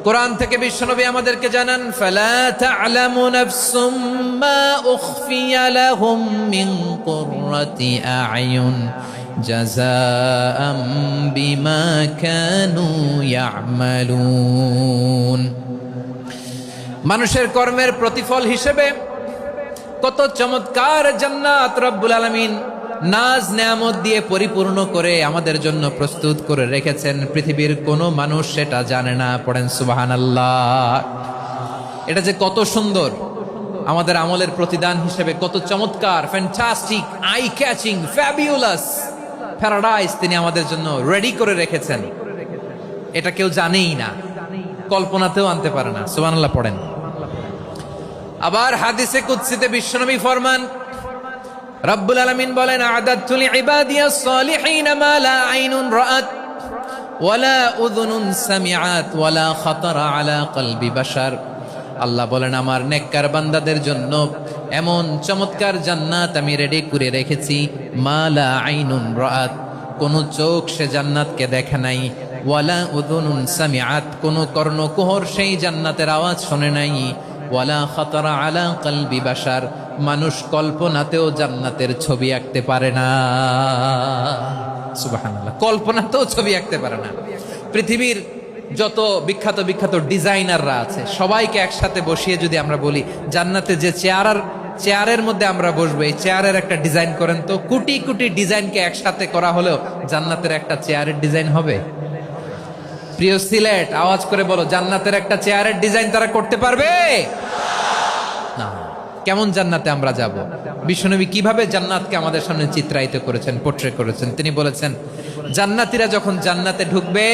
কোরআন থেকে বিশ্বনবী আমাদেরকে জানান, ফালা তা'লামু নাফসুম মা উখফিয়া লাহুম মিন কুররাতি আ'য়ুন জাযাআম বিমা কানু ইয়া'মালুন। মানুষের কর্মের প্রতিফল হিসেবে কত চমৎকার জান্নাত রব্বুল আলামিন নাজ নেয়ামত দিয়ে পরিপূর্ণ করে আমাদের জন্য প্রস্তুত করে রেখেছেন। পৃথিবীর কোনো মানুষ সেটা জানে না। পড়েন সুবহানাল্লাহ। এটা যে কত সুন্দর, আমাদের আমলের প্রতিদান হিসেবে কত চমৎকার, fantastic, eye catching, fabulous paradise তিনি আমাদের জন্য রেডি করে রেখেছেন। এটা কেউ জানেই না, কল্পনাতেও আনতে পারে না। সুবহানাল্লাহ পড়েন। আবার হাদিসে কুদসিতে বিশ্বনবী ফরমান, রব্বুল আলামিন বলেন, আ'দাদতু লিইবাদিয়াস সালিহিন মা লা আইনুন রাআত ওয়ালা উযুনুন সামিআত ওয়ালা খাতারা আলা কলবি বাশার। আল্লাহ বলেন, আমার নেককার বান্দাদের জন্য এমন চমৎকার জান্নাত আমি রেডি করে রেখেছি, মা লা আইনুন রাআত, কোন চোখ সে জান্নাতকে দেখে নাই, ওয়ালা উযুনুন সামিআত, কোন কর্ণকুহর সেই জান্নাতের আওয়াজ শুনে নাই, ওয়ালা খাতারা আলা কলবি বাশার, মানুষ কল্পনাতেও জান্নাতের ছবি আঁকতে পারে না। সুবহানাল্লাহ, কল্পনাতেও ছবি আঁকতে পারে না। পৃথিবীর যত বিখ্যাত বিখ্যাত ডিজাইনাররা আছে সবাইকে একসাথে বসিয়ে যদি আমরা বলি, জান্নাতে যে চেয়ারের মধ্যে আমরা বসবো, এই চেয়ারের একটা ডিজাইন করেন তো, কোটি কোটি ডিজাইনকে একসাথে করা হলেও জান্নাতের একটা চেয়ারের ডিজাইন হবে? প্রিয় সিলেট, আওয়াজ করে বলো, জান্নাতের একটা চেয়ারের ডিজাইন তারা করতে পারবে না। কেমন জান্নাতে আমরা যাব? বিশ্বনবী কিভাবে জান্নাতকে আমাদের সামনে চিত্রায়িত করেছেন, পোট্রে করেছেন। তিনি বলেছেন, জান্নাতীরা যখন জান্নাতে ঢুকবে,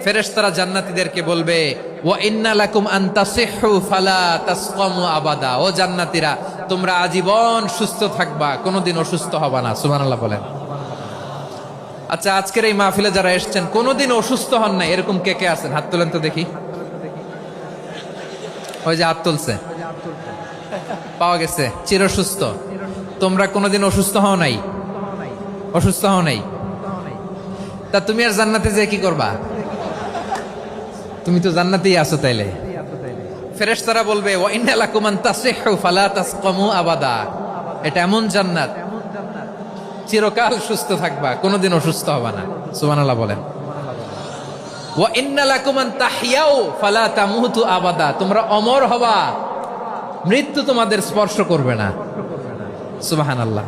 ফেরেশতারা জান্নাতীদেরকে বলবে, ওয়া ইন্না লাকুম আন তাসিহু ফালা তাসকামু আবাদা। ও জান্নাতীরা, তোমরা আজীবন সুস্থ থাকবা, কোনোদিন অসুস্থ হবা না। সুবহানাল্লাহ বলেন। আচ্ছা, আজকের এই মাহফিলে যারা এসেছেন কোনোদিন অসুস্থ হন নাই, এরকম কে কে আছেন? হাত তোলেন তো দেখি। ওই যে হাত তুলছে, পাওয়া গেছে, চির সুস্থ। তোমরা কোনোদিন অসুস্থ হও নাই? অসুস্থ হও নাই? তা তুমি আর জান্নাতে যে কি করবা? তুমি তো জান্নাতেই আছো তাইলে। ফেরেশতারা বলবে, ওয়া ইন্না লাকুম আন তাসিহু ফালা তাসকামু আবাদা। এটা এমন জান্নাত, চিরকাল সুস্থ থাকবা, কোনোদিন অসুস্থ হবা না। সুবহানাল্লাহ বলেন। ওয়া ইন্না লাকুম আন তাহইয়াউ ফালা তামুতু আবাদা। তোমরা অমর হবা, মৃত্যু তোমাদের স্পর্শ করবে না। সুবহানাল্লাহ।